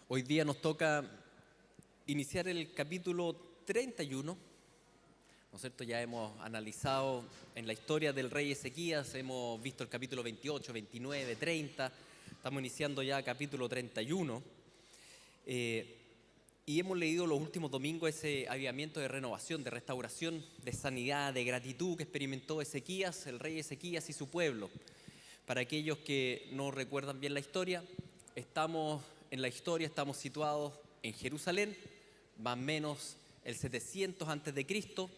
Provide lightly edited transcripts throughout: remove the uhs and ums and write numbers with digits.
Hoy día nos toca iniciar el capítulo 31, ¿no es cierto? Ya hemos analizado en la historia del rey Ezequías, hemos visto el capítulo 28, 29, 30, estamos iniciando ya capítulo 31, y hemos leído los últimos domingos ese avivamiento de renovación, de restauración, de sanidad, de gratitud que experimentó Ezequías, el rey Ezequías y su pueblo. Para aquellos que no recuerdan bien la historia, estamos situados en Jerusalén, más o menos el 700 a.C.,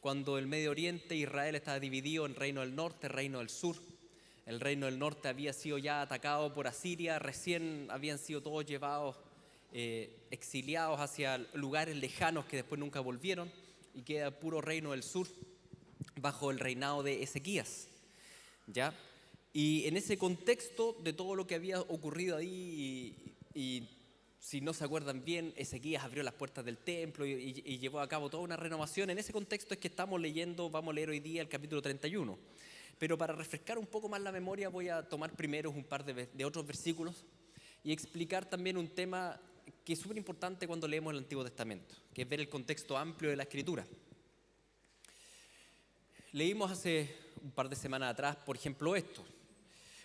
cuando el Medio Oriente, Israel, estaba dividido en reino del norte, reino del sur. El reino del norte había sido ya atacado por Asiria, recién habían sido todos llevados, exiliados hacia lugares lejanos que después nunca volvieron, y queda el puro reino del sur bajo el reinado de Ezequías, ¿ya? Y en ese contexto de todo lo que había ocurrido ahí, y si no se acuerdan bien, Ezequías abrió las puertas del templo y llevó a cabo toda una renovación. En ese contexto es que estamos leyendo, vamos a leer hoy día el capítulo 31. Pero para refrescar un poco más la memoria voy a tomar primero un par de otros versículos y explicar también un tema que es súper importante cuando leemos el Antiguo Testamento, que es ver el contexto amplio de la Escritura. Leímos hace un par de semanas atrás, por ejemplo, esto: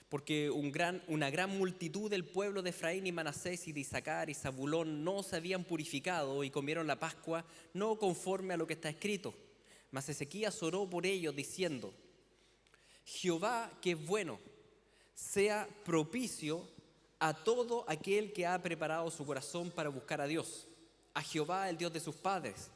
porque una gran multitud del pueblo de Efraín y Manasés y de Isaacar y Zabulón no se habían purificado y comieron la Pascua no conforme a lo que está escrito. Mas Ezequías oró por ellos diciendo: Jehová, que es bueno, sea propicio a todo aquel que ha preparado su corazón para buscar a Dios, a Jehová, el Dios de sus padres,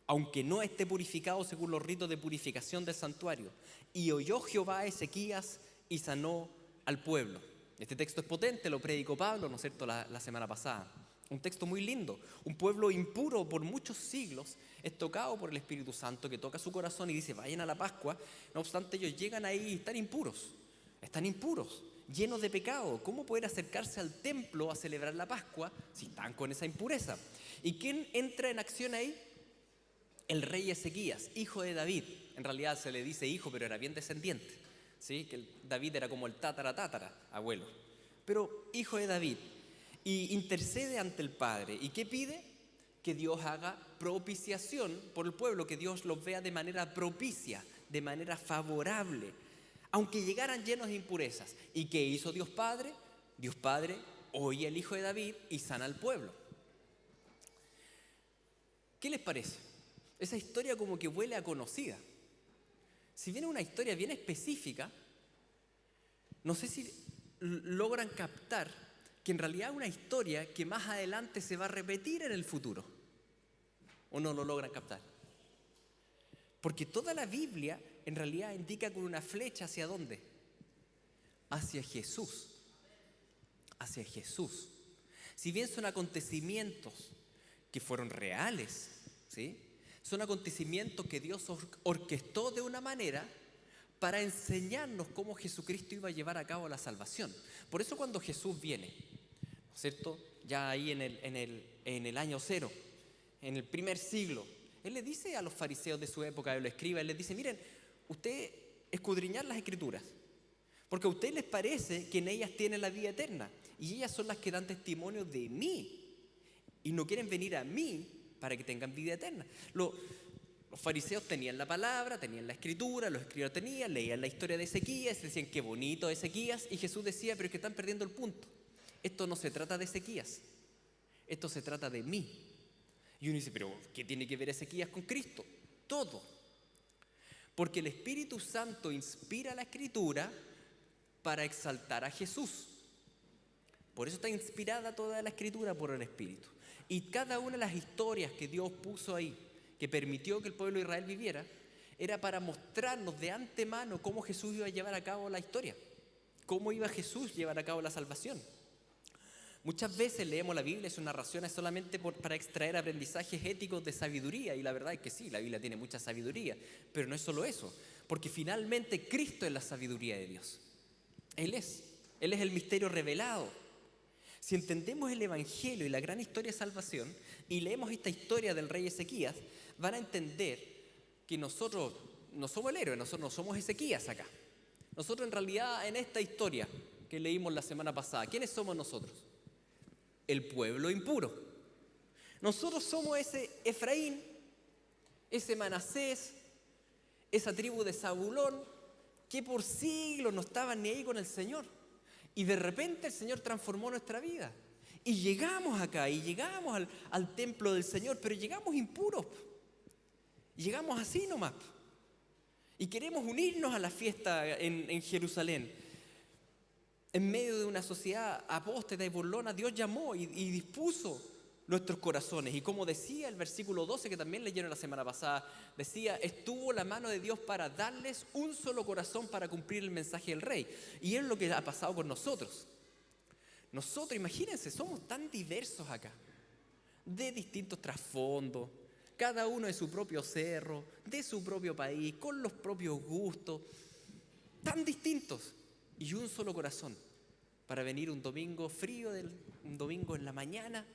aunque no esté purificado según los ritos de purificación del santuario. Y oyó Jehová a Ezequías y sanó al pueblo. Este texto es potente, lo predicó Pablo, ¿no es cierto?, la semana pasada. Un texto muy lindo. Un pueblo impuro por muchos siglos es tocado por el Espíritu Santo, que toca su corazón y dice: vayan a la Pascua. No obstante, ellos llegan ahí y están impuros, llenos de pecado. ¿Cómo poder acercarse al templo a celebrar la Pascua si están con esa impureza? ¿Y quién entra en acción ahí? El rey Ezequías, hijo de David. En realidad se le dice hijo, pero era bien descendiente, ¿sí? Que David era como el tatara abuelo, pero hijo de David, y intercede ante el Padre. ¿Y qué pide? Que Dios haga propiciación por el pueblo, que Dios los vea de manera propicia, de manera favorable, aunque llegaran llenos de impurezas. ¿Y qué hizo Dios Padre? Dios Padre oye al hijo de David y sana al pueblo. ¿Qué les parece? Esa historia como que huele a conocida. Si bien es una historia bien específica, no sé si logran captar que en realidad es una historia que más adelante se va a repetir en el futuro. ¿O no lo logran captar? Porque toda la Biblia en realidad indica con una flecha ¿hacia dónde? Hacia Jesús. Hacia Jesús. Si bien son acontecimientos que fueron reales, ¿sí?, son acontecimientos que Dios orquestó de una manera para enseñarnos cómo Jesucristo iba a llevar a cabo la salvación. Por eso cuando Jesús viene, ¿no es cierto?, ya ahí en el año 0, en el primer siglo, Él le dice a los fariseos de su época, a los escribas, Él les dice: miren, ustedes escudriñar las Escrituras, porque a ustedes les parece que en ellas tienen la vida eterna, y ellas son las que dan testimonio de mí, y no quieren venir a mí para que tengan vida eterna. Los fariseos tenían la palabra, tenían la Escritura, los escribas tenían, leían la historia de Ezequías, decían: qué bonito Ezequías, y Jesús decía: pero es que están perdiendo el punto. Esto no se trata de Ezequías, esto se trata de mí. Y uno dice: pero ¿qué tiene que ver Ezequías con Cristo? Todo. Porque el Espíritu Santo inspira la Escritura para exaltar a Jesús. Por eso está inspirada toda la Escritura por el Espíritu. Y cada una de las historias que Dios puso ahí, que permitió que el pueblo de Israel viviera, era para mostrarnos de antemano cómo Jesús iba a llevar a cabo la historia, cómo iba Jesús a llevar a cabo la salvación. Muchas veces leemos la Biblia, sus narraciones solamente para extraer aprendizajes éticos de sabiduría, y la verdad es que sí, la Biblia tiene mucha sabiduría, pero no es solo eso, porque finalmente Cristo es la sabiduría de Dios. Él es el misterio revelado. Si entendemos el Evangelio y la gran historia de salvación y leemos esta historia del rey Ezequías, van a entender que nosotros no somos el héroe, nosotros no somos Ezequías acá. Nosotros en realidad en esta historia que leímos la semana pasada, ¿quiénes somos nosotros? el pueblo impuro. Nosotros somos ese Efraín, ese Manasés, esa tribu de Zabulón, que por siglos no estaban ni ahí con el Señor. Y de repente el Señor transformó nuestra vida. Y llegamos acá, y llegamos al templo del Señor, pero llegamos impuros. Llegamos así nomás. Y queremos unirnos a la fiesta en Jerusalén. En medio de una sociedad apóstata y burlona, Dios llamó y dispuso nuestros corazones. Y como decía el versículo 12, que también leyeron la semana pasada, decía, estuvo la mano de Dios para darles un solo corazón para cumplir el mensaje del Rey. Y es lo que ha pasado con nosotros. Nosotros, imagínense, somos tan diversos acá, de distintos trasfondos, cada uno de su propio cerro, de su propio país, con los propios gustos, tan distintos, y un solo corazón para venir un domingo frío, un domingo en la mañana,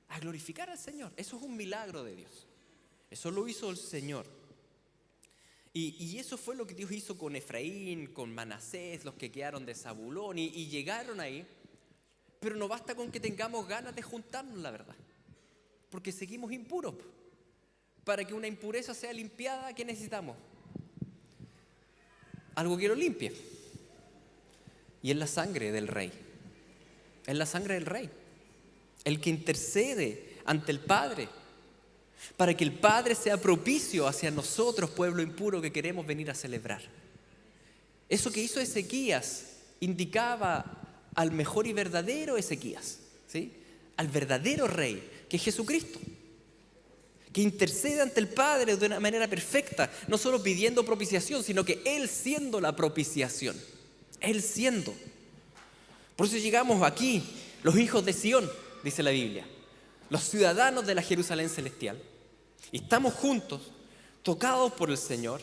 a glorificar al Señor. Eso es un milagro de Dios. Eso lo hizo el Señor. Y eso fue lo que Dios hizo con Efraín, con Manasés, los que quedaron de Zabulón, y llegaron ahí. Pero no basta con que tengamos ganas de juntarnos, la verdad, porque seguimos impuros. Para que una impureza sea limpiada, ¿qué necesitamos? Algo que lo limpie. Y es la sangre del Rey. Es la sangre del Rey. El que intercede ante el Padre, para que el Padre sea propicio hacia nosotros, pueblo impuro que queremos venir a celebrar. Eso que hizo Ezequías indicaba al mejor y verdadero Ezequías, ¿sí? Al verdadero Rey, que es Jesucristo, que intercede ante el Padre de una manera perfecta, no solo pidiendo propiciación, sino que Él siendo la propiciación. Él siendo. Por eso llegamos aquí, los hijos de Sión, dice la Biblia, los ciudadanos de la Jerusalén celestial, y estamos juntos, tocados por el Señor,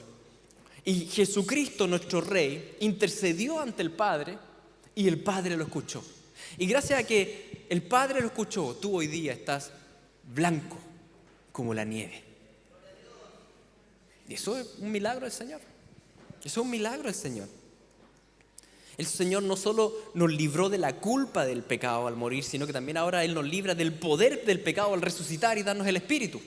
y Jesucristo, nuestro Rey, intercedió ante el Padre, y el Padre lo escuchó. Y gracias a que el Padre lo escuchó, tú hoy día estás blanco como la nieve. Y eso es un milagro del Señor. Eso es un milagro del Señor. El Señor no solo nos libró de la culpa del pecado al morir, sino que también ahora Él nos libra del poder del pecado al resucitar y darnos el Espíritu.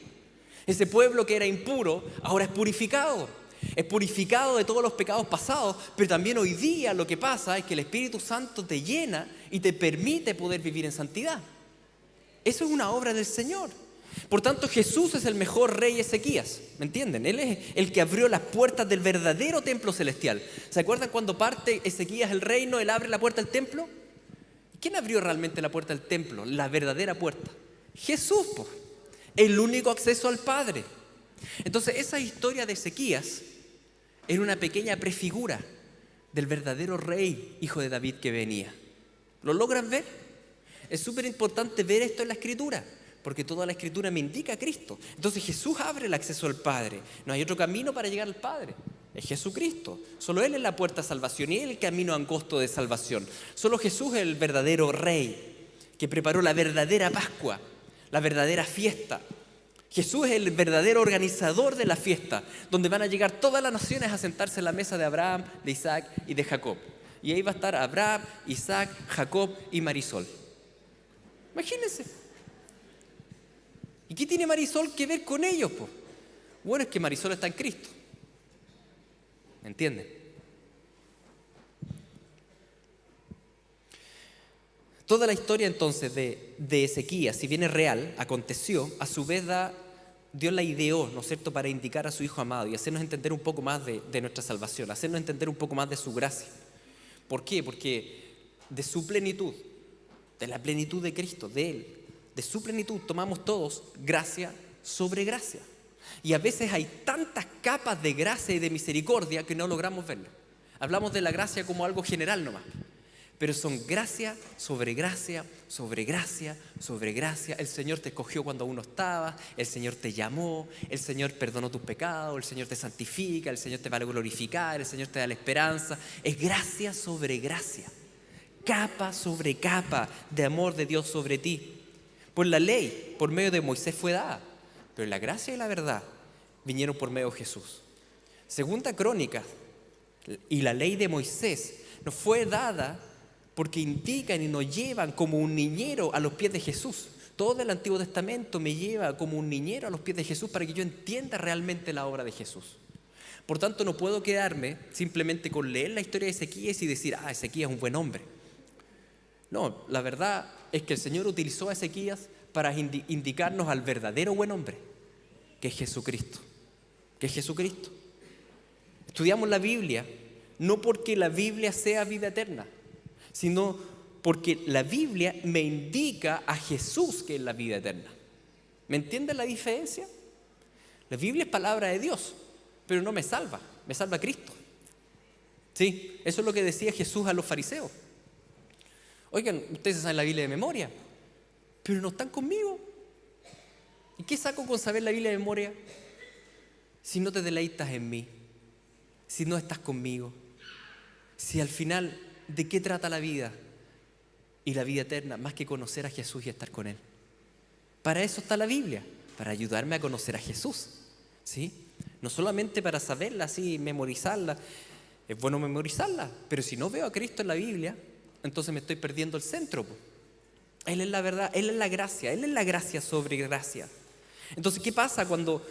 Ese pueblo que era impuro, ahora es purificado. Es purificado de todos los pecados pasados, pero también hoy día lo que pasa es que el Espíritu Santo te llena y te permite poder vivir en santidad. Eso es una obra del Señor. Por tanto, Jesús es el mejor rey Ezequías, ¿me entienden? Él es el que abrió las puertas del verdadero templo celestial. ¿Se acuerdan cuando parte Ezequías el reino, él abre la puerta del templo? ¿Quién abrió realmente la puerta del templo? La verdadera puerta. Jesús, pues, el único acceso al Padre. Entonces, esa historia de Ezequías era una pequeña prefigura del verdadero rey, hijo de David que venía. ¿Lo logran ver? Es súper importante ver esto en la Escritura, porque toda la Escritura me indica a Cristo. Entonces Jesús abre el acceso al Padre. No hay otro camino para llegar al Padre. Es Jesucristo. Solo Él es la puerta de salvación y Él es el camino angosto de salvación. Solo Jesús es el verdadero Rey que preparó la verdadera Pascua, la verdadera fiesta. Jesús es el verdadero organizador de la fiesta, donde van a llegar todas las naciones a sentarse en la mesa de Abraham, de Isaac y de Jacob. Y ahí va a estar Abraham, Isaac, Jacob y Marisol. Imagínense. ¿Y qué tiene Marisol que ver con ellos, po? Bueno, es que Marisol está en Cristo. ¿Me entienden? Toda la historia entonces de Ezequías, si bien es real, aconteció, a su vez Dios la ideó, ¿no es cierto?, para indicar a su Hijo amado y hacernos entender un poco más de nuestra salvación, hacernos entender un poco más de su gracia. ¿Por qué? Porque de su plenitud, de la plenitud de Cristo, de Él, de su plenitud tomamos todos gracia sobre gracia. Y a veces hay tantas capas de gracia y de misericordia que no logramos verlo. Hablamos de la gracia como algo general nomás. Pero son gracia sobre gracia, sobre gracia, sobre gracia. El Señor te escogió cuando aún no estabas, el Señor te llamó, el Señor perdonó tus pecados, el Señor te santifica, el Señor te va a glorificar, el Señor te da la esperanza. Es gracia sobre gracia, capa sobre capa de amor de Dios sobre ti. Pues la ley por medio de Moisés fue dada, pero la gracia y la verdad vinieron por medio de Jesús. Segunda Crónicas y la ley de Moisés nos fue dada porque indican y nos llevan como un niñero a los pies de Jesús. Todo el Antiguo Testamento me lleva como un niñero a los pies de Jesús para que yo entienda realmente la obra de Jesús. Por tanto, no puedo quedarme simplemente con leer la historia de Ezequías y decir, Ezequías es un buen hombre. No, la verdad es que el Señor utilizó a Ezequías para indicarnos al verdadero buen hombre, que es Jesucristo. Estudiamos la Biblia no porque la Biblia sea vida eterna, sino porque la Biblia me indica a Jesús que es la vida eterna. ¿Me entienden la diferencia? La Biblia es palabra de Dios, pero no me salva Cristo. Sí, eso es lo que decía Jesús a los fariseos. Oigan, ustedes saben la Biblia de memoria, pero no están conmigo. ¿Y qué saco con saber la Biblia de memoria si no te deleitas en mí? Si no estás conmigo. Si al final, ¿de qué trata la vida? Y la vida eterna, más que conocer a Jesús y estar con Él. Para eso está la Biblia, para ayudarme a conocer a Jesús, ¿sí? No solamente para saberla así, memorizarla. Es bueno memorizarla, pero si no veo a Cristo en la Biblia, entonces me estoy perdiendo el centro. Él es la verdad, Él es la gracia sobre gracia. Entonces, ¿qué pasa cuando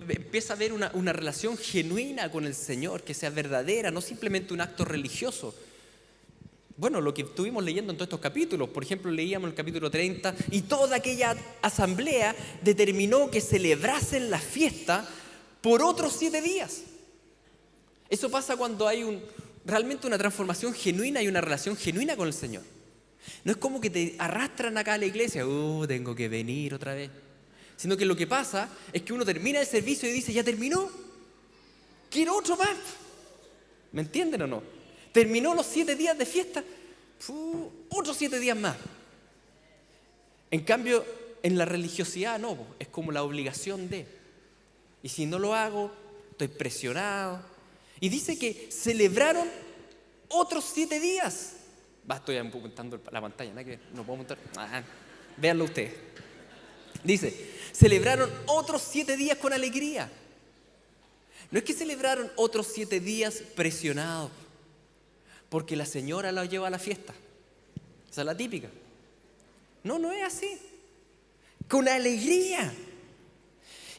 empieza a haber una relación genuina con el Señor, que sea verdadera, no simplemente un acto religioso? Bueno, lo que estuvimos leyendo en todos estos capítulos, por ejemplo, leíamos el capítulo 30, y toda aquella asamblea determinó que celebrasen la fiesta por otros 7 días. Eso pasa cuando hay realmente una transformación genuina y una relación genuina con el Señor. No es como que te arrastran acá a la iglesia, tengo que venir otra vez. Sino que lo que pasa es que uno termina el servicio y dice, ya terminó, quiero otro más. ¿Me entienden o no? Terminó los 7 días de fiesta, otros 7 días más. En cambio, en la religiosidad no, es como la obligación de. Y si no lo hago, estoy presionado. Y dice que celebraron otros 7 días. Estoy apuntando la pantalla, no puedo montar. Véanlo ustedes. Dice, celebraron otros 7 días con alegría. No es que celebraron otros 7 días presionados, porque la señora la lleva a la fiesta. Esa es la típica. No es así. Con alegría.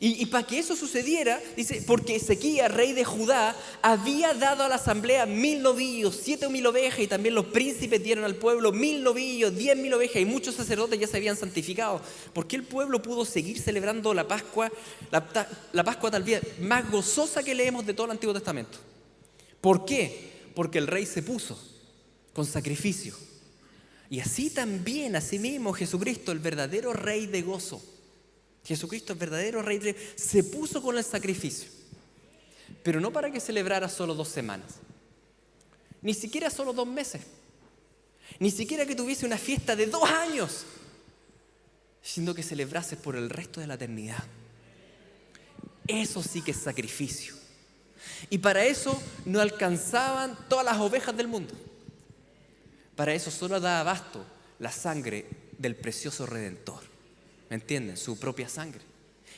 Y para que eso sucediera, dice, porque Ezequías, rey de Judá, había dado a la asamblea 1000 novillos, 7000 ovejas, y también los príncipes dieron al pueblo 1000 novillos, 10.000 ovejas, y muchos sacerdotes ya se habían santificado. Porque el pueblo pudo seguir celebrando la Pascua, la Pascua tal vez más gozosa que leemos de todo el Antiguo Testamento. ¿Por qué? Porque el rey se puso con sacrificio. Y así también, asimismo, Jesucristo, el verdadero rey de gozo, Jesucristo, el verdadero rey, se puso con el sacrificio. Pero no para que celebrara solo 2 semanas, ni siquiera solo 2 meses, ni siquiera que tuviese una fiesta de 2 años, sino que celebrase por el resto de la eternidad. Eso sí que es sacrificio. Y para eso no alcanzaban todas las ovejas del mundo. Para eso solo da abasto la sangre del precioso Redentor. ¿Me entienden? Su propia sangre.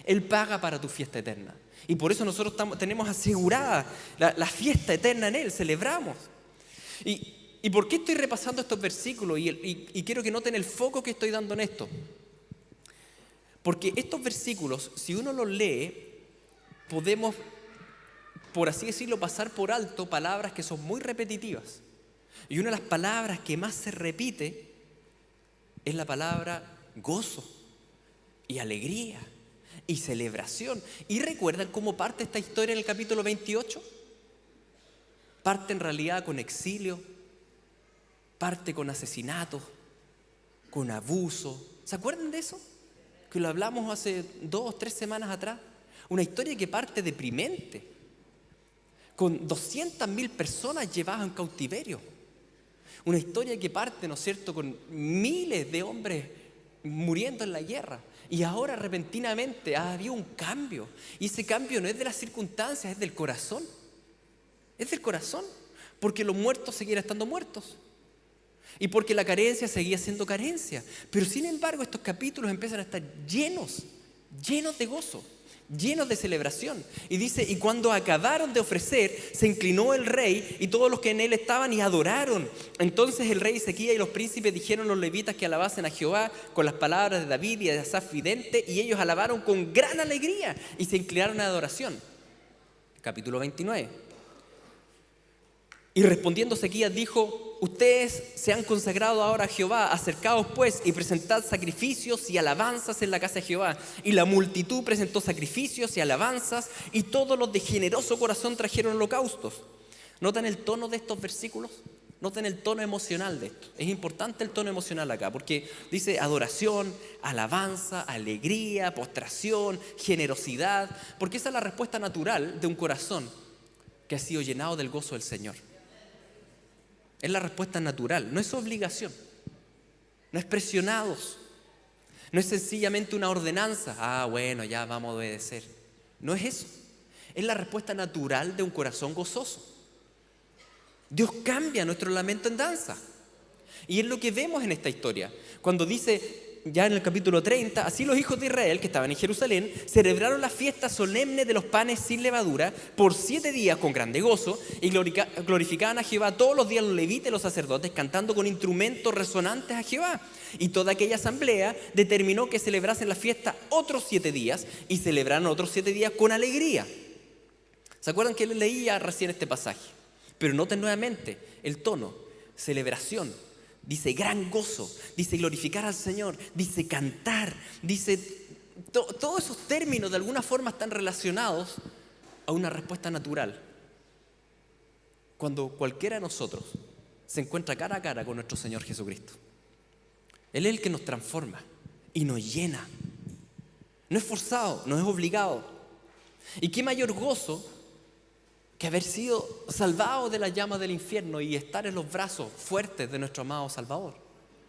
Él paga para tu fiesta eterna. Y por eso nosotros tenemos asegurada la fiesta eterna en Él. Celebramos. ¿Y por qué estoy repasando estos versículos? Y quiero que noten el foco que estoy dando en esto. Porque estos versículos, si uno los lee, podemos, por así decirlo, pasar por alto palabras que son muy repetitivas. Y una de las palabras que más se repite es la palabra gozo y alegría y celebración. ¿Y recuerdan cómo parte esta historia en el capítulo 28? Parte en realidad con exilio, parte con asesinatos, con abuso. ¿Se acuerdan de eso? Que lo hablamos hace 2 o 3 semanas atrás. Una historia que parte deprimente, con 200.000 personas llevadas en cautiverio. Una historia que parte, ¿no es cierto?, con miles de hombres muriendo en la guerra. Y ahora repentinamente ha habido un cambio. Y ese cambio no es de las circunstancias, es del corazón. Es del corazón. Porque los muertos seguían estando muertos. Y porque la carencia seguía siendo carencia. Pero sin embargo estos capítulos empiezan a estar llenos de gozo, llenos de celebración. Y dice, y cuando acabaron de ofrecer, se inclinó el rey y todos los que en él estaban y adoraron. Entonces el rey Ezequías y los príncipes dijeron a los levitas que alabasen a Jehová con las palabras de David y de Asaf vidente, y ellos alabaron con gran alegría y se inclinaron a adoración. Capítulo 29. Y respondiendo Ezequías dijo: ustedes se han consagrado ahora a Jehová, acercaos pues y presentad sacrificios y alabanzas en la casa de Jehová. Y la multitud presentó sacrificios y alabanzas, y todos los de generoso corazón trajeron holocaustos. ¿Notan el tono de estos versículos? Noten el tono emocional de esto. Es importante el tono emocional acá, porque dice adoración, alabanza, alegría, postración, generosidad, porque esa es la respuesta natural de un corazón que ha sido llenado del gozo del Señor. Es la respuesta natural, no es obligación, no es presionados, no es sencillamente una ordenanza. Ah, bueno, ya vamos a obedecer. No es eso, es la respuesta natural de un corazón gozoso. Dios cambia nuestro lamento en danza. Y es lo que vemos en esta historia. Cuando dice ya en el capítulo 30, así los hijos de Israel que estaban en Jerusalén celebraron la fiesta solemne de los panes sin levadura por 7 días con grande gozo, y glorificaban a Jehová todos los días los levitas y los sacerdotes, cantando con instrumentos resonantes a Jehová. Y toda aquella asamblea determinó que celebrasen la fiesta otros 7 días, y celebraron otros 7 días con alegría. ¿Se acuerdan que les leía recién este pasaje? Pero noten nuevamente el tono: celebración, dice gran gozo, dice glorificar al Señor, dice cantar, dice todos esos términos de alguna forma están relacionados a una respuesta natural. Cuando cualquiera de nosotros se encuentra cara a cara con nuestro Señor Jesucristo, Él es el que nos transforma y nos llena. No es forzado, no es obligado. ¿Y qué mayor gozo que haber sido salvado de la llama del infierno y estar en los brazos fuertes de nuestro amado Salvador?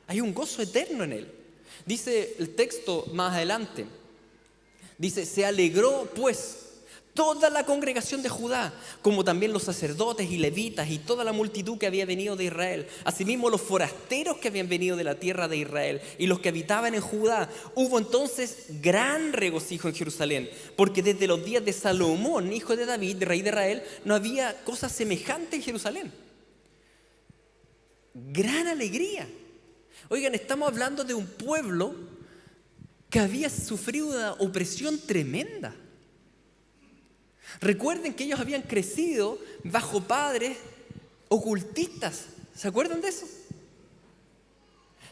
Hay un gozo eterno en Él. Dice el texto más adelante, dice: se alegró pues toda la congregación de Judá, como también los sacerdotes y levitas y toda la multitud que había venido de Israel. Asimismo los forasteros que habían venido de la tierra de Israel y los que habitaban en Judá. Hubo entonces gran regocijo en Jerusalén, porque desde los días de Salomón, hijo de David, rey de Israel, no había cosa semejante en Jerusalén. Gran alegría. Oigan, estamos hablando de un pueblo que había sufrido una opresión tremenda. Recuerden que ellos habían crecido bajo padres ocultistas. ¿Se acuerdan de eso?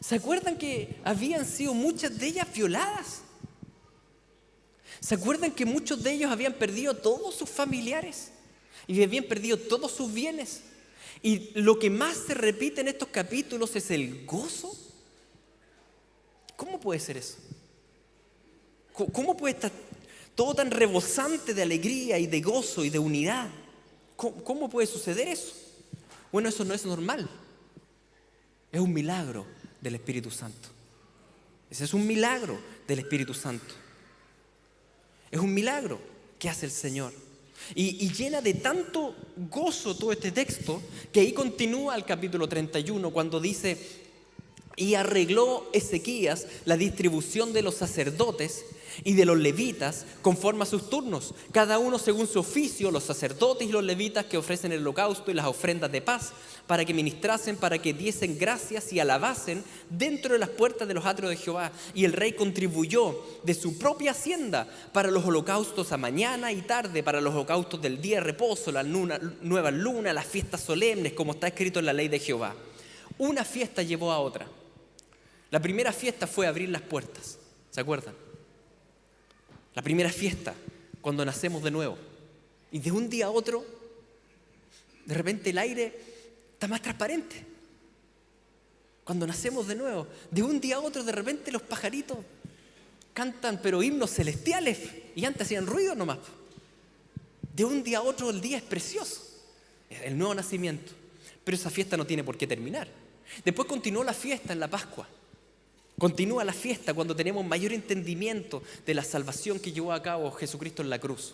¿Se acuerdan que habían sido muchas de ellas violadas? ¿Se acuerdan que muchos de ellos habían perdido todos sus familiares y habían perdido todos sus bienes? Y lo que más se repite en estos capítulos es el gozo. ¿Cómo puede ser eso? ¿Cómo puede estar todo tan rebosante de alegría y de gozo y de unidad? ¿Cómo puede suceder eso? Bueno, eso no es normal. Es un milagro del Espíritu Santo. Ese es un milagro del Espíritu Santo. Es un milagro que hace el Señor. Y llena de tanto gozo todo este texto, que ahí continúa el capítulo 31 cuando dice: y arregló Ezequías la distribución de los sacerdotes y de los levitas conforme a sus turnos, cada uno según su oficio, los sacerdotes y los levitas que ofrecen el holocausto y las ofrendas de paz, para que ministrasen, para que diesen gracias y alabasen dentro de las puertas de los atrios de Jehová. Y el rey contribuyó de su propia hacienda para los holocaustos a mañana y tarde, para los holocaustos del día de reposo, la nueva luna, las fiestas solemnes, como está escrito en la ley de Jehová. Una fiesta llevó a otra. La primera fiesta fue abrir las puertas, ¿se acuerdan? La primera fiesta, cuando nacemos de nuevo. Y de un día a otro, de repente el aire está más transparente. Cuando nacemos de nuevo, de un día a otro, de repente los pajaritos cantan, pero himnos celestiales. Y antes hacían ruido nomás. De un día a otro el día es precioso. Es el nuevo nacimiento. Pero esa fiesta no tiene por qué terminar. Después continuó la fiesta en la Pascua. Continúa la fiesta cuando tenemos mayor entendimiento de la salvación que llevó a cabo Jesucristo en la cruz.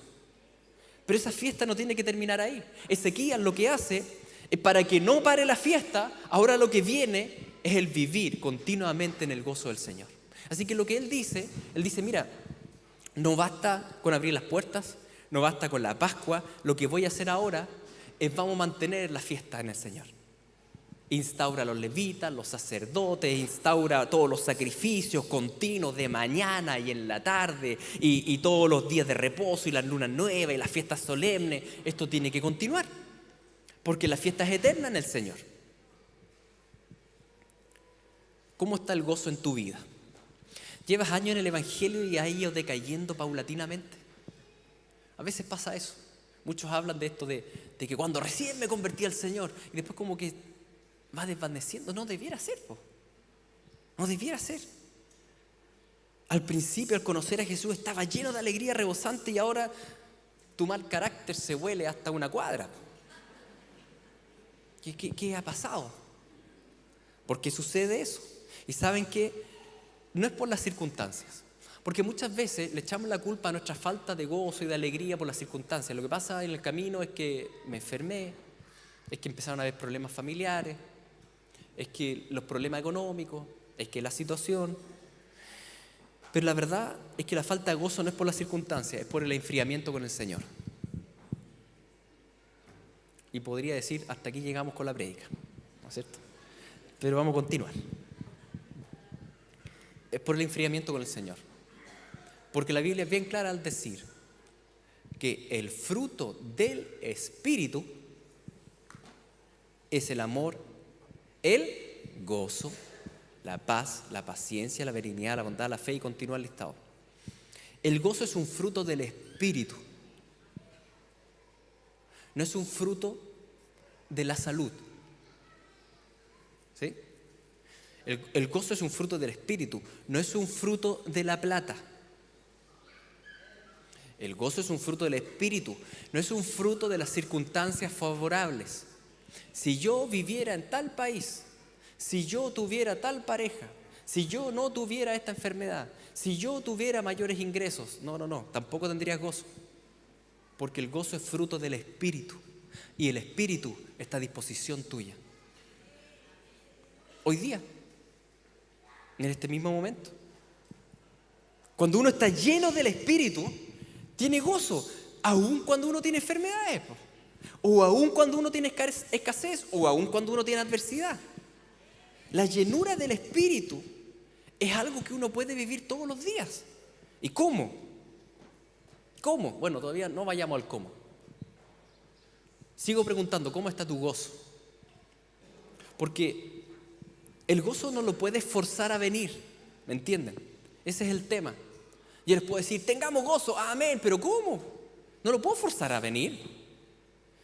Pero esa fiesta no tiene que terminar ahí. Ezequías lo que hace es, para que no pare la fiesta, ahora lo que viene es el vivir continuamente en el gozo del Señor. Así que lo que él dice, mira, No basta con abrir las puertas, no basta con la Pascua. Lo que voy a hacer ahora es vamos a mantener la fiesta en el Señor. Instaura a los levitas, los sacerdotes, instaura todos los sacrificios continuos de mañana y en la tarde y todos los días de reposo y las lunas nuevas y las fiestas solemnes. Esto tiene que continuar porque la fiesta es eterna en el Señor. ¿Cómo está el gozo en tu vida? ¿Llevas años en el Evangelio y has ido decayendo paulatinamente? A veces pasa eso. Muchos hablan de esto de que cuando recién me convertí al Señor y después como que va desvaneciendo. No debiera ser, po. No debiera ser. Al principio, al conocer a Jesús, estaba lleno de alegría rebosante y ahora tu mal carácter se huele hasta una cuadra. ¿Qué ha pasado? ¿Por qué sucede eso? Y saben que no es por las circunstancias. Porque muchas veces le echamos la culpa a nuestra falta de gozo y de alegría por las circunstancias. Lo que pasa en el camino es que me enfermé, es que empezaron a haber problemas familiares, es que los problemas económicos, es que la situación. Pero la verdad es que la falta de gozo no es por las circunstancias, es por el enfriamiento con el Señor. Y podría decir, hasta aquí llegamos con la prédica, ¿no es cierto? Pero vamos a continuar. Es por el enfriamiento con el Señor. Porque la Biblia es bien clara al decir que el fruto del Espíritu es el amor, el gozo, la paz, la paciencia, la benignidad, la bondad, la fe, y continúa el listado. El gozo es un fruto del Espíritu. No es un fruto de la salud. ¿Sí? El gozo es un fruto del Espíritu, no es un fruto de la plata. El gozo es un fruto del Espíritu, no es un fruto de las circunstancias favorables. Si yo viviera en tal país, si yo tuviera tal pareja, si yo no tuviera esta enfermedad, si yo tuviera mayores ingresos, no, tampoco tendrías gozo. Porque el gozo es fruto del Espíritu y el Espíritu está a disposición tuya. Hoy día, en este mismo momento, cuando uno está lleno del Espíritu, tiene gozo, aun cuando uno tiene enfermedades, o aun cuando uno tiene escasez, o aun cuando uno tiene adversidad. La llenura del Espíritu es algo que uno puede vivir todos los días. ¿Y cómo? ¿Cómo? Bueno, todavía no vayamos al cómo. Sigo preguntando, ¿cómo está tu gozo? Porque el gozo no lo puedes forzar a venir, ¿me entienden? Ese es el tema. Y les puedo decir, tengamos gozo, amén, pero ¿cómo? No lo puedo forzar a venir.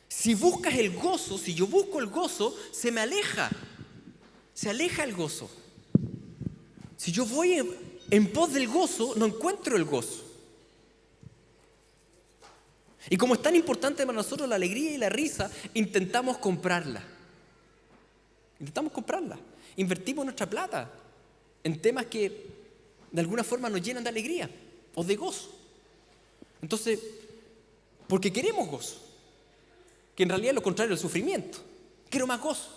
Si buscas el gozo, si yo busco el gozo, se me aleja. Se aleja el gozo. Si yo voy en pos del gozo, no encuentro el gozo. Y como es tan importante para nosotros la alegría y la risa, intentamos comprarla. Invertimos nuestra plata en temas que de alguna forma nos llenan de alegría o de gozo. Entonces, porque queremos gozo, que en realidad es lo contrario del sufrimiento. Quiero más gozo.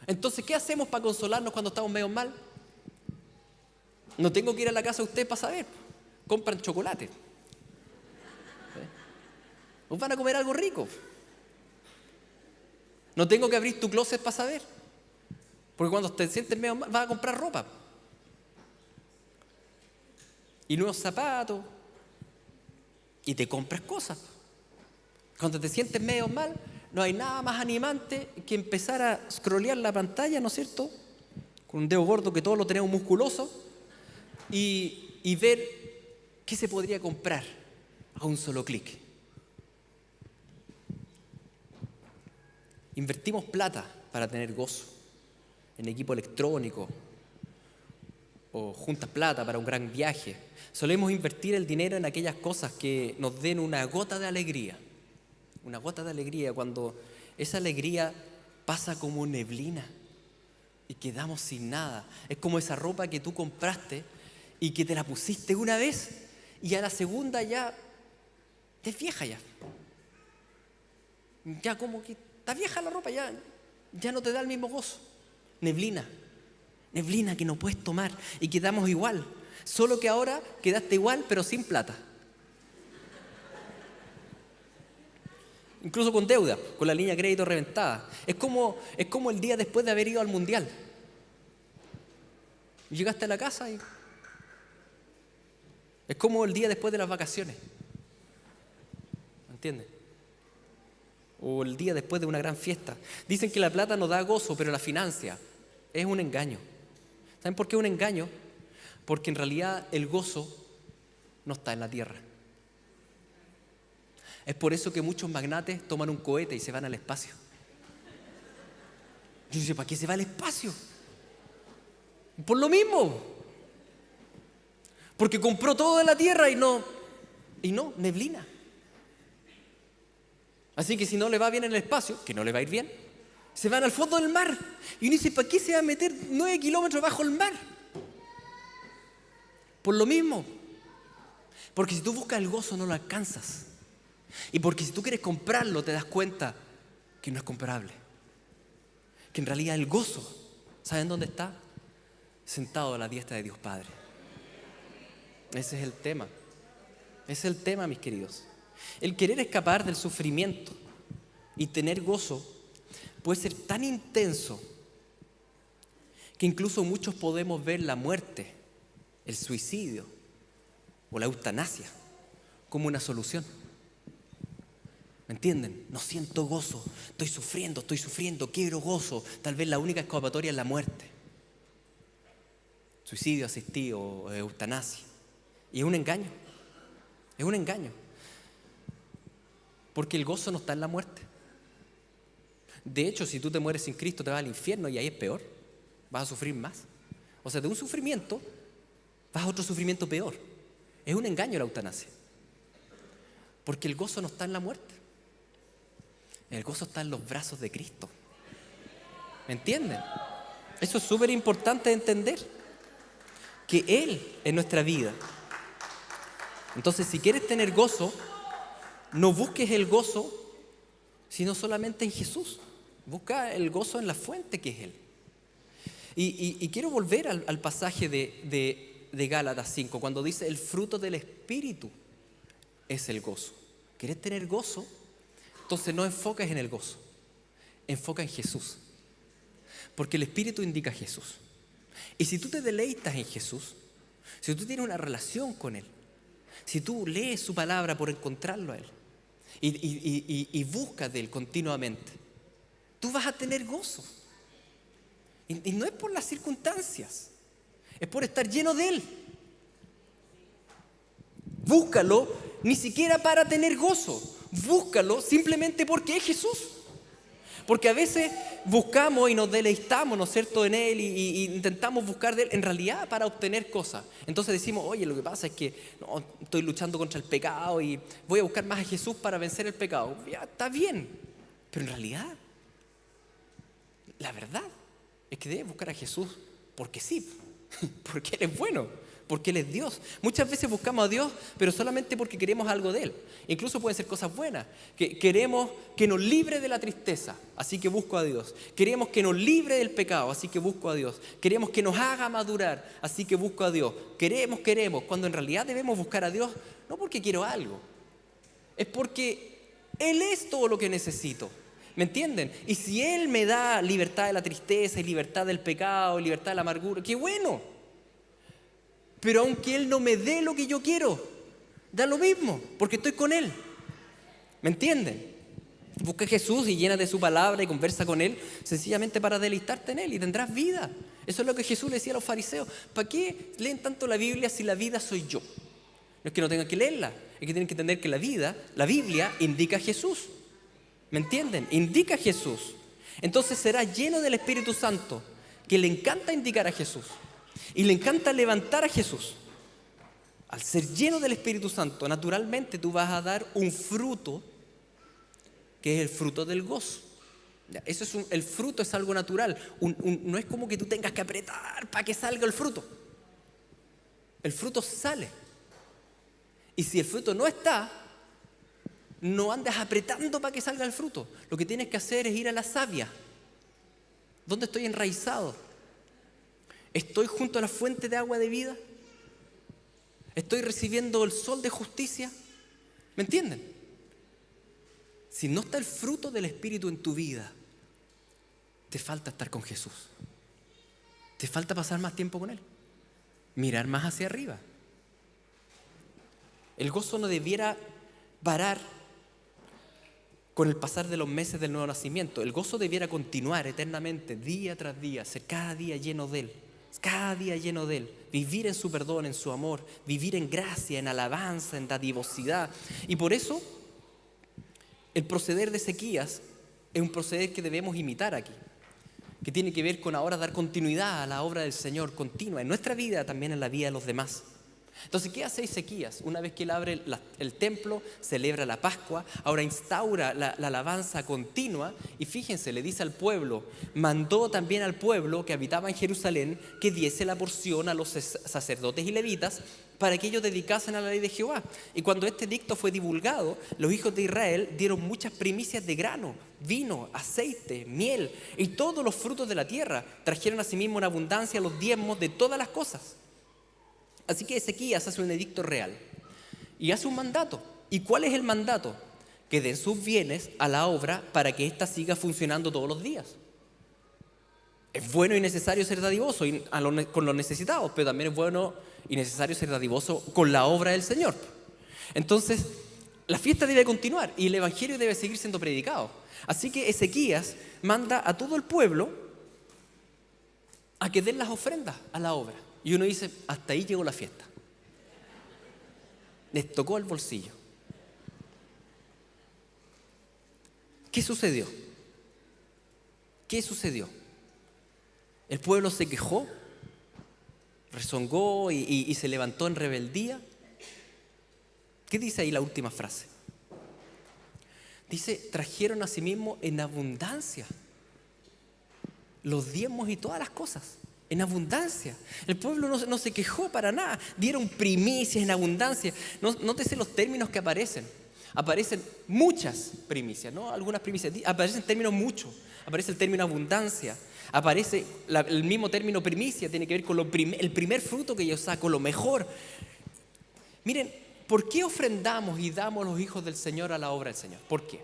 Entonces, ¿qué hacemos para consolarnos cuando estamos medio mal? No tengo que ir a la casa de usted para saber. Compran chocolate. Os van a comer algo rico. No tengo que abrir tu closet para saber. Porque cuando te sientes medio mal, vas a comprar ropa. Y nuevos zapatos. Y te compras cosas. Cuando te sientes medio mal, no hay nada más animante que empezar a scrollear la pantalla, ¿no es cierto? Con un dedo gordo que todos lo tenemos musculoso. Y ver qué se podría comprar a un solo clic. Invertimos plata para tener gozo en equipo electrónico o juntas plata para un gran viaje. Solemos invertir el dinero en aquellas cosas que nos den una gota de alegría. Una gota de alegría cuando esa alegría pasa como neblina y quedamos sin nada. Es como esa ropa que tú compraste y que te la pusiste una vez y a la segunda ya es vieja ya. Ya como que está vieja la ropa, ya no te da el mismo gozo. Neblina que no puedes tomar y quedamos igual. Solo que ahora quedaste igual pero sin plata. incluso con deuda, con la línea de crédito reventada. Es como el día después de haber ido al mundial. Llegaste a la casa y es como el día después de las vacaciones. ¿Entiendes? O el día después de una gran fiesta. Dicen que la plata no da gozo, pero la financia es un engaño. ¿Saben por qué es un engaño? Porque en realidad el gozo no está en la tierra. Es por eso que muchos magnates toman un cohete y se van al espacio. Yo digo, ¿para qué se va al espacio? Por lo mismo. Porque compró todo de la tierra y no, neblina. Así que si no le va bien en el espacio, que no le va a ir bien, se van al fondo del mar. Y uno dice, ¿para qué se va a meter 9 kilómetros bajo el mar? Por lo mismo. Porque si tú buscas el gozo no lo alcanzas. Y porque si tú quieres comprarlo te das cuenta que no es comparable. Que en realidad el gozo, ¿saben dónde está? Sentado a la diestra de Dios Padre. Ese es el tema. Ese es el tema, mis queridos. El querer escapar del sufrimiento y tener gozo puede ser tan intenso que incluso muchos podemos ver la muerte, el suicidio o la eutanasia como una solución. ¿Me entienden? No siento gozo, estoy sufriendo, quiero gozo. Tal vez la única escapatoria es la muerte. Suicidio asistido o eutanasia. Y es un engaño. Es un engaño. Porque el gozo no está en la muerte. De hecho, si tú te mueres sin Cristo, te vas al infierno y ahí es peor. Vas a sufrir más. O sea, de un sufrimiento vas a otro sufrimiento peor. Es un engaño la eutanasia. Porque el gozo no está en la muerte. El gozo está en los brazos de Cristo. ¿Me entienden? Eso es súper importante de entender. Que Él es nuestra vida. Entonces, si quieres tener gozo, no busques el gozo, sino solamente en Jesús. Busca el gozo en la fuente que es Él. Y quiero volver al pasaje de Gálatas 5, cuando dice el fruto del Espíritu es el gozo. ¿Quieres tener gozo? Entonces no enfoques en el gozo, enfoca en Jesús. Porque el Espíritu indica a Jesús. Y si tú te deleitas en Jesús, si tú tienes una relación con Él, si tú lees su palabra por encontrarlo a Él y buscas de Él continuamente, tú vas a tener gozo. Y no es por las circunstancias, es por estar lleno de Él. Búscalo ni siquiera para tener gozo, búscalo simplemente porque es Jesús. Porque a veces buscamos y nos deleitamos, ¿no es cierto?, en Él y intentamos buscar de Él, en realidad para obtener cosas. Entonces decimos, oye, lo que pasa es que no, estoy luchando contra el pecado y voy a buscar más a Jesús para vencer el pecado. Ya, está bien, pero en realidad, la verdad es que debes buscar a Jesús porque sí, porque Él es bueno. Porque Él es Dios. Muchas veces buscamos a Dios, pero solamente porque queremos algo de Él. Incluso pueden ser cosas buenas. Que queremos que nos libre de la tristeza, así que busco a Dios. Queremos que nos libre del pecado, así que busco a Dios. Queremos que nos haga madurar, así que busco a Dios. Queremos, cuando en realidad debemos buscar a Dios, no porque quiero algo. Es porque Él es todo lo que necesito. ¿Me entienden? Y si Él me da libertad de la tristeza y libertad del pecado, y libertad de la amargura, ¡qué bueno! Pero aunque Él no me dé lo que yo quiero, da lo mismo, porque estoy con Él. ¿Me entienden? Busca a Jesús y llénate de su palabra y conversa con Él, sencillamente para deleitarte en Él y tendrás vida. Eso es lo que Jesús le decía a los fariseos. ¿Para qué leen tanto la Biblia si la vida soy yo? No es que no tengan que leerla, es que tienen que entender que la Biblia indica a Jesús. ¿Me entienden? Indica a Jesús. Entonces serás lleno del Espíritu Santo, que le encanta indicar a Jesús. Y le encanta levantar a Jesús. Al ser lleno del Espíritu Santo, naturalmente tú vas a dar un fruto que es el fruto del gozo. El fruto es algo natural. No es como que tú tengas que apretar para que salga el fruto. El fruto sale. Y si el fruto no está, no andas apretando para que salga el fruto. Lo que tienes que hacer es ir a la savia. ¿Dónde estoy enraizado? ¿Estoy junto a la fuente de agua de vida? ¿Estoy recibiendo el sol de justicia? ¿Me entienden? Si no está el fruto del Espíritu en tu vida, te falta estar con Jesús. Te falta pasar más tiempo con Él. Mirar más hacia arriba. El gozo no debiera parar con el pasar de los meses del nuevo nacimiento. El gozo debiera continuar eternamente, día tras día, ser cada día lleno de Él. Cada día lleno de Él. Vivir en su perdón, en su amor. Vivir en gracia, en alabanza, en dadivosidad. Y por eso, el proceder de Ezequías es un proceder que debemos imitar aquí. Que tiene que ver con ahora dar continuidad a la obra del Señor continua. En nuestra vida, también en la vida de los demás. Entonces, ¿qué hace Ezequías? Una vez que él abre el templo, celebra la Pascua, ahora instaura la alabanza continua y fíjense, le dice al pueblo, mandó también al pueblo que habitaba en Jerusalén que diese la porción a los sacerdotes y levitas para que ellos dedicasen a la ley de Jehová. Y cuando este edicto fue divulgado, los hijos de Israel dieron muchas primicias de grano, vino, aceite, miel y todos los frutos de la tierra. Trajeron asimismo en abundancia los diezmos de todas las cosas. Así que Ezequías hace un edicto real y hace un mandato. ¿Y cuál es el mandato? Que den sus bienes a la obra para que ésta siga funcionando todos los días. Es bueno y necesario ser dadivoso con los necesitados, pero también es bueno y necesario ser dadivoso con la obra del Señor. Entonces, la fiesta debe continuar y el evangelio debe seguir siendo predicado. Así que Ezequías manda a todo el pueblo a que den las ofrendas a la obra. Y uno dice, hasta ahí llegó la fiesta. Les tocó el bolsillo. ¿Qué sucedió? ¿Qué sucedió? El pueblo se quejó, rezongó y se levantó en rebeldía. ¿Qué dice ahí la última frase? Dice, trajeron a sí mismos en abundancia los diezmos y todas las cosas. En abundancia. El pueblo no se quejó para nada. Dieron primicias en abundancia. Nótese los términos que aparecen. Aparecen muchas primicias, ¿no? Algunas primicias. Aparecen términos mucho. Aparece el término abundancia. Aparece el mismo término primicia. Tiene que ver con el primer fruto que yo saco, lo mejor. Miren, ¿por qué ofrendamos y damos los hijos del Señor a la obra del Señor? ¿Por qué?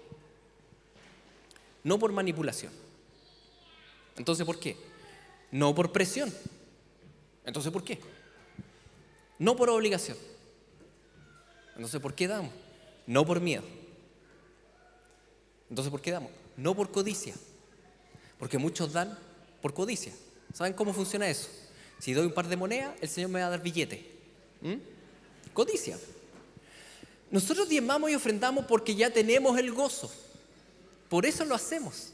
No por manipulación. Entonces, ¿por qué? No por presión. Entonces, ¿por qué? No por obligación. Entonces, ¿por qué damos? No por miedo. Entonces, ¿por qué damos? No por codicia. Porque muchos dan por codicia. ¿Saben cómo funciona eso? Si doy un par de monedas, el Señor me va a dar billete. Codicia. Nosotros diezmamos y ofrendamos porque ya tenemos el gozo. Por eso lo hacemos.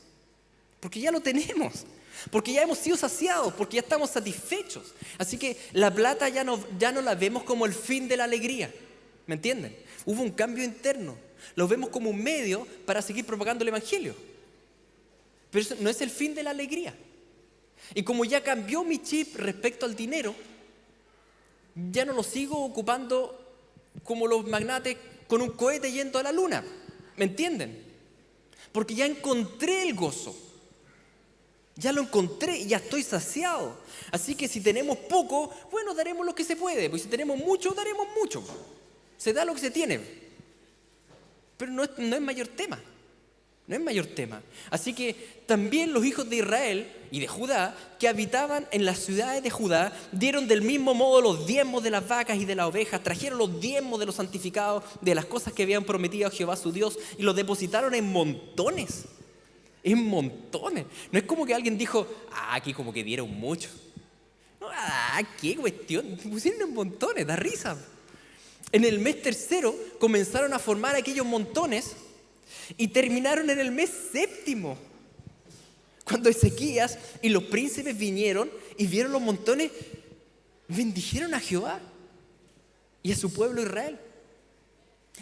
Porque ya lo tenemos. Porque ya hemos sido saciados, porque ya estamos satisfechos. Así que la plata ya no la vemos como el fin de la alegría. ¿Me entienden? Hubo un cambio interno. Lo vemos como un medio para seguir propagando el evangelio. Pero eso no es el fin de la alegría. Y como ya cambió mi chip respecto al dinero, ya no lo sigo ocupando como los magnates con un cohete yendo a la luna. ¿Me entienden? Porque ya encontré el gozo. Ya lo encontré y ya estoy saciado. Así que si tenemos poco, bueno, daremos lo que se puede. Pues si tenemos mucho, daremos mucho. Se da lo que se tiene. Pero no es mayor tema. No es mayor tema. Así que también los hijos de Israel y de Judá, que habitaban en las ciudades de Judá, dieron del mismo modo los diezmos de las vacas y de las ovejas, trajeron los diezmos de los santificados, de las cosas que habían prometido a Jehová su Dios, y los depositaron en montones. En montones. No es como que alguien dijo, aquí como que dieron mucho. No, qué cuestión. Pusieron en montones, da risa. En el mes tercero comenzaron a formar aquellos montones y terminaron en el mes séptimo. Cuando Ezequías y los príncipes vinieron y vieron los montones, bendijeron a Jehová y a su pueblo Israel.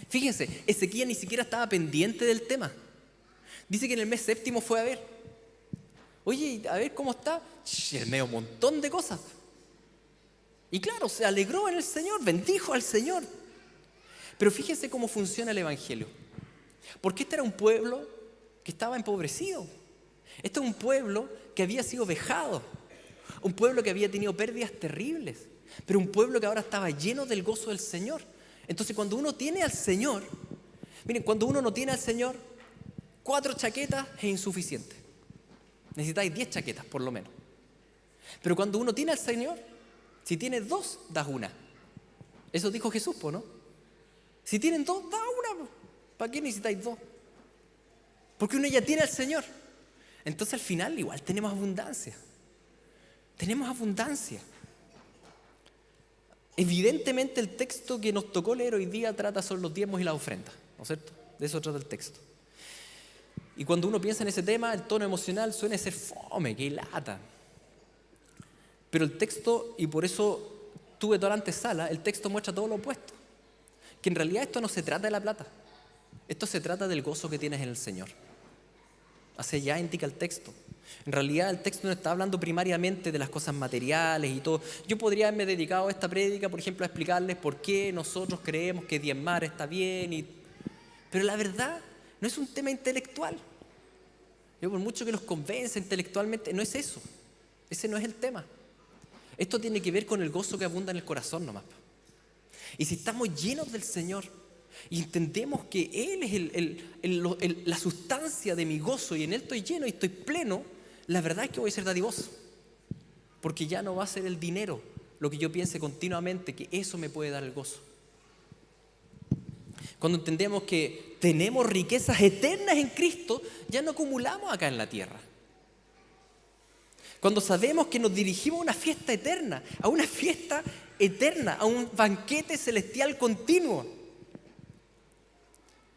Fíjense, Ezequías ni siquiera estaba pendiente del tema. Dice que en el mes séptimo fue a ver. Oye, a ver cómo está. El medio montón de cosas. Y claro, se alegró en el Señor, bendijo al Señor. Pero fíjense cómo funciona el evangelio. Porque este era un pueblo que estaba empobrecido. Este es un pueblo que había sido vejado. Un pueblo que había tenido pérdidas terribles. Pero un pueblo que ahora estaba lleno del gozo del Señor. Entonces cuando uno tiene al Señor, miren, cuando uno no tiene al Señor, 4 chaquetas es insuficiente. Necesitáis 10 chaquetas, por lo menos. Pero cuando uno tiene al Señor, si tienes 2, das una. Eso dijo Jesús, ¿no? Si tienen 2, da una. ¿Para qué necesitáis 2? Porque uno ya tiene al Señor. Entonces al final igual tenemos abundancia. Tenemos abundancia. Evidentemente el texto que nos tocó leer hoy día trata sobre los diezmos y las ofrendas, ¿no es cierto? De eso trata el texto. Y cuando uno piensa en ese tema, el tono emocional suele ser fome, que lata. Pero el texto, y por eso tuve toda la antesala, el texto muestra todo lo opuesto. Que en realidad esto no se trata de la plata. Esto se trata del gozo que tienes en el Señor. Así ya indica el texto. En realidad el texto no está hablando primariamente de las cosas materiales y todo. Yo podría haberme dedicado a esta prédica, por ejemplo, a explicarles por qué nosotros creemos que diezmar está bien. Pero la verdad no es un tema intelectual. Yo por mucho que los convenza intelectualmente, no es eso. Ese no es el tema. Esto tiene que ver con el gozo que abunda en el corazón nomás. Y si estamos llenos del Señor y entendemos que Él es la sustancia de mi gozo y en Él estoy lleno y estoy pleno, la verdad es que voy a ser dadivoso. Porque ya no va a ser el dinero lo que yo piense continuamente que eso me puede dar el gozo. Cuando entendemos que tenemos riquezas eternas en Cristo, ya no acumulamos acá en la tierra. Cuando sabemos que nos dirigimos a una fiesta eterna, a una fiesta eterna, a un banquete celestial continuo.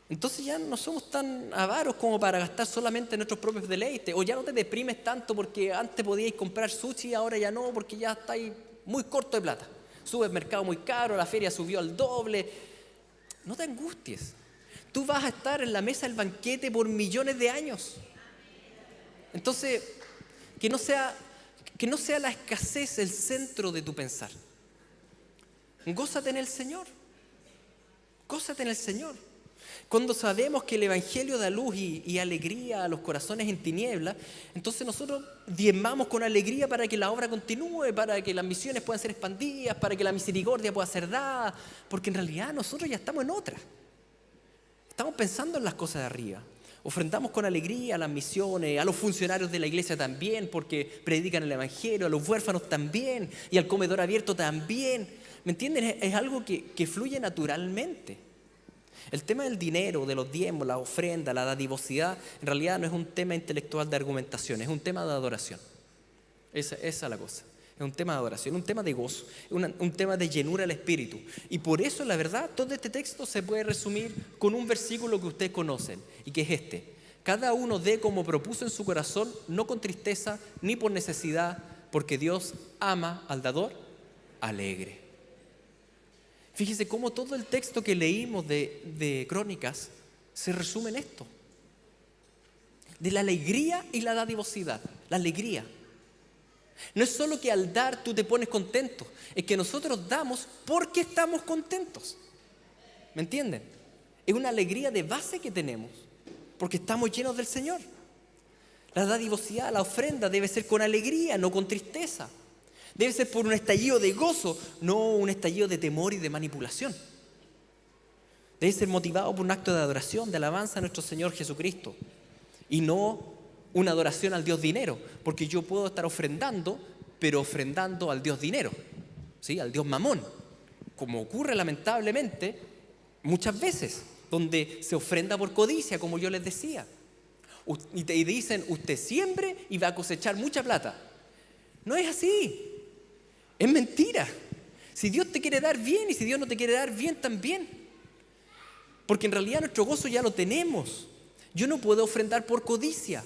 Entonces ya no somos tan avaros como para gastar solamente en nuestros propios deleites. O ya no te deprimes tanto porque antes podíais comprar sushi y ahora ya no, porque ya estáis muy corto de plata. Sube el mercado muy caro, la feria subió al doble. No te angusties. Tú vas a estar en la mesa del banquete por millones de años. Entonces, que no sea la escasez el centro de tu pensar. Gózate en el Señor. Gózate en el Señor. Cuando sabemos que el Evangelio da luz y alegría a los corazones en tinieblas, entonces nosotros diezmamos con alegría para que la obra continúe, para que las misiones puedan ser expandidas, para que la misericordia pueda ser dada, porque en realidad nosotros ya estamos en otra. Estamos pensando en las cosas de arriba. Ofrendamos con alegría a las misiones, a los funcionarios de la iglesia también, porque predican el Evangelio, a los huérfanos también, y al comedor abierto también. ¿Me entienden? Es algo que fluye naturalmente. El tema del dinero, de los diezmos, la ofrenda, la dadivosidad, en realidad no es un tema intelectual de argumentación, es un tema de adoración. Esa es la cosa. Es un tema de adoración, un tema de gozo, un tema de llenura del Espíritu. Y por eso, la verdad, todo este texto se puede resumir con un versículo que ustedes conocen, y que es este. Cada uno dé como propuso en su corazón, no con tristeza ni por necesidad, porque Dios ama al dador alegre. Fíjese cómo todo el texto que leímos de Crónicas se resume en esto. De la alegría y la dadivosidad. La alegría. No es solo que al dar tú te pones contento, es que nosotros damos porque estamos contentos. ¿Me entienden? Es una alegría de base que tenemos, porque estamos llenos del Señor. La dadivosidad, la ofrenda debe ser con alegría, no con tristeza. Debe ser por un estallido de gozo, no un estallido de temor y de manipulación. Debe ser motivado por un acto de adoración, de alabanza a nuestro Señor Jesucristo. Y no una adoración al Dios dinero, porque yo puedo estar ofrendando, pero ofrendando al Dios dinero, ¿sí? Al Dios mamón, como ocurre lamentablemente muchas veces, donde se ofrenda por codicia, como yo les decía. Y te dicen, usted siembre y va a cosechar mucha plata. No es así. Es mentira. Si Dios te quiere dar bien y si Dios no te quiere dar bien también. Porque en realidad nuestro gozo ya lo tenemos. Yo no puedo ofrendar por codicia.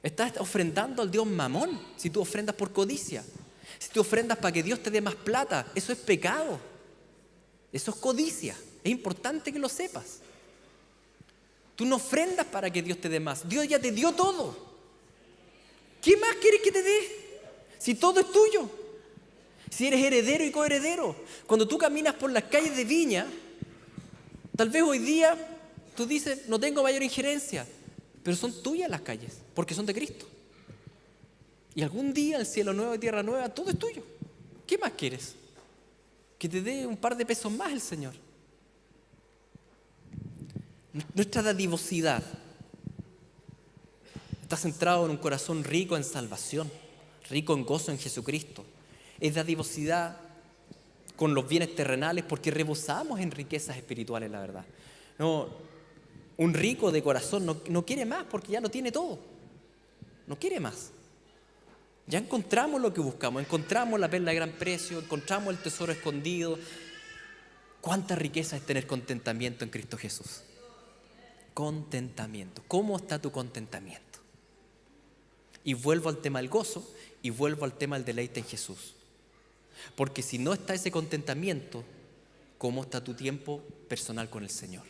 Estás ofrendando al Dios mamón si tú ofrendas por codicia. Si tú ofrendas para que Dios te dé más plata, eso es pecado. Eso es codicia. Es importante que lo sepas. Tú no ofrendas para que Dios te dé más. Dios ya te dio todo. ¿Qué más quieres que te dé? Si todo es tuyo, si eres heredero y coheredero. Cuando tú caminas por las calles de Viña, tal vez hoy día tú dices, no tengo mayor injerencia, pero son tuyas las calles, porque son de Cristo. Y algún día el cielo nuevo y tierra nueva, todo es tuyo. ¿Qué más quieres? Que te dé un par de pesos más el Señor. Nuestra dadivosidad Está centrado en un corazón rico en salvación, rico en gozo en Jesucristo. Es dadivosidad con los bienes terrenales porque rebosamos en riquezas espirituales, la verdad. No, un rico de corazón no quiere más porque ya lo tiene todo. No quiere más. Ya encontramos lo que buscamos, encontramos la perla de gran precio, encontramos el tesoro escondido. ¿Cuánta riqueza es tener contentamiento en Cristo Jesús? Contentamiento. ¿Cómo está tu contentamiento? Y vuelvo al tema del gozo y vuelvo al tema del deleite en Jesús. Porque si no está ese contentamiento, ¿cómo está tu tiempo personal con el Señor?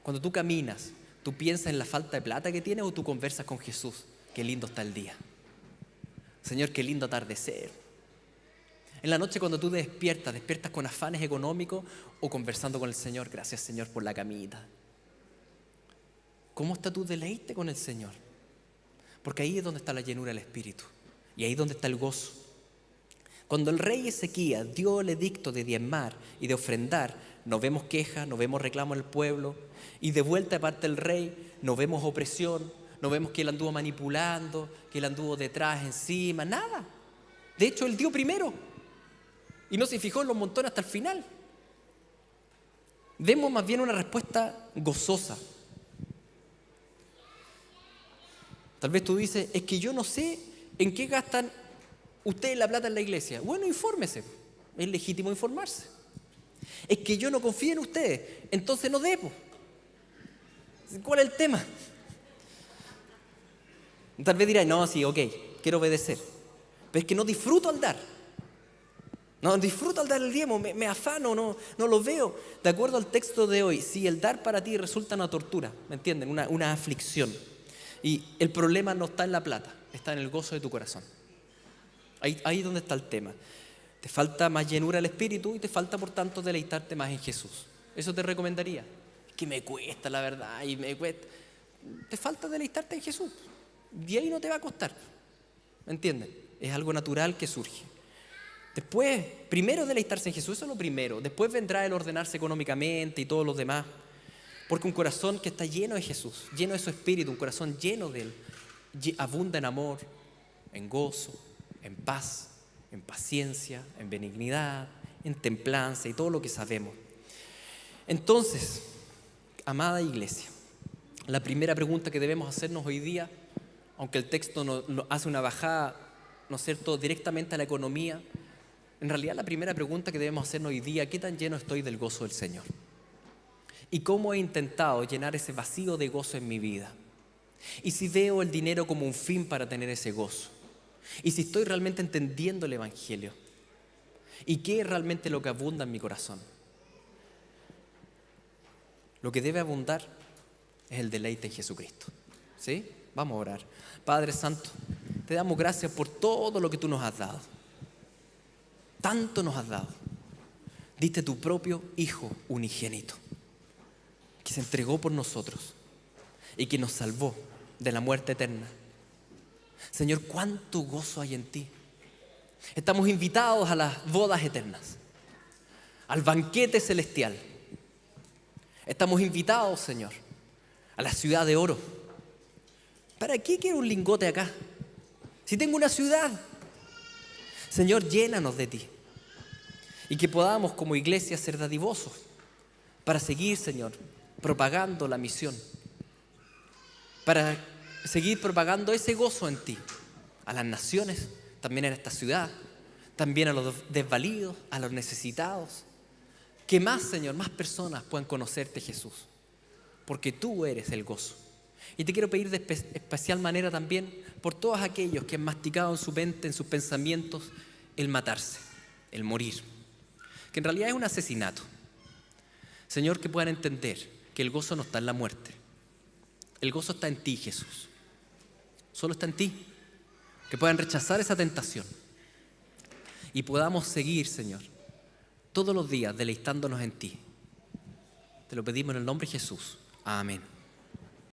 Cuando tú caminas, ¿tú piensas en la falta de plata que tienes o tú conversas con Jesús? Qué lindo está el día. Señor, qué lindo atardecer. En la noche cuando tú despiertas con afanes económicos o conversando con el Señor. Gracias, Señor, por la camita. ¿Cómo está tu deleite con el Señor? Porque ahí es donde está la llenura del Espíritu. Y ahí es donde está el gozo. Cuando el rey Ezequías dio el edicto de diezmar y de ofrendar, no vemos quejas, no vemos reclamos del pueblo. Y de vuelta de parte del rey, no vemos opresión, no vemos que él anduvo manipulando, que él anduvo detrás, encima, nada. De hecho, él dio primero. Y no se fijó en los montones hasta el final. Vemos más bien una respuesta gozosa. Tal vez tú dices, es que yo no sé en qué gastan ustedes la plata en la iglesia. Bueno, infórmese. Es legítimo informarse. Es que yo no confío en ustedes, entonces no debo. ¿Cuál es el tema? Tal vez dirás, no, sí, ok, quiero obedecer. Pero es que no disfruto al dar. No disfruto al dar el diezmo, me afano, no lo veo. De acuerdo al texto de hoy, si el dar para ti resulta una tortura, ¿me entienden? Una aflicción. Y el problema no está en la plata, está en el gozo de tu corazón. Ahí es donde está el tema. Te falta más llenura del Espíritu y te falta, por tanto, deleitarte más en Jesús. Eso te recomendaría. Que me cuesta, la verdad, y me cuesta. Te falta deleitarte en Jesús. Y ahí no te va a costar. ¿Me entienden? Es algo natural que surge. Después, primero deleitarse en Jesús, eso es lo primero. Después vendrá el ordenarse económicamente y todos los demás. Porque un corazón que está lleno de Jesús, lleno de su Espíritu, un corazón lleno de Él, abunda en amor, en gozo, en paz, en paciencia, en benignidad, en templanza y todo lo que sabemos. Entonces, amada iglesia, la primera pregunta que debemos hacernos hoy día, aunque el texto nos hace una bajada, ¿no es cierto?, directamente a la economía, en realidad la primera pregunta que debemos hacernos hoy día, ¿qué tan lleno estoy del gozo del Señor? ¿Y cómo he intentado llenar ese vacío de gozo en mi vida? ¿Y si veo el dinero como un fin para tener ese gozo? ¿Y si estoy realmente entendiendo el Evangelio? ¿Y qué es realmente lo que abunda en mi corazón? Lo que debe abundar es el deleite en Jesucristo. ¿Sí? Vamos a orar. Padre Santo, te damos gracias por todo lo que tú nos has dado. Tanto nos has dado. Diste tu propio Hijo unigénito, que se entregó por nosotros y que nos salvó de la muerte eterna. Señor, cuánto gozo hay en ti. Estamos invitados a las bodas eternas, al banquete celestial. Estamos invitados, Señor, a la ciudad de oro. ¿Para qué quiero un lingote acá? Si tengo una ciudad. Señor, llénanos de ti. Y que podamos como iglesia ser dadivosos para seguir, Señor, propagando la misión. Para seguir propagando ese gozo en ti. A las naciones, también en esta ciudad. También a los desvalidos, a los necesitados. Que más, Señor, más personas puedan conocerte, Jesús. Porque tú eres el gozo. Y te quiero pedir de especial manera también por todos aquellos que han masticado en su mente, en sus pensamientos, el matarse, el morir. Que en realidad es un asesinato. Señor, que puedan entender que el gozo no está en la muerte. El gozo está en ti, Jesús. Solo está en ti. Que puedan rechazar esa tentación. Y podamos seguir, Señor, todos los días deleitándonos en ti. Te lo pedimos en el nombre de Jesús. Amén.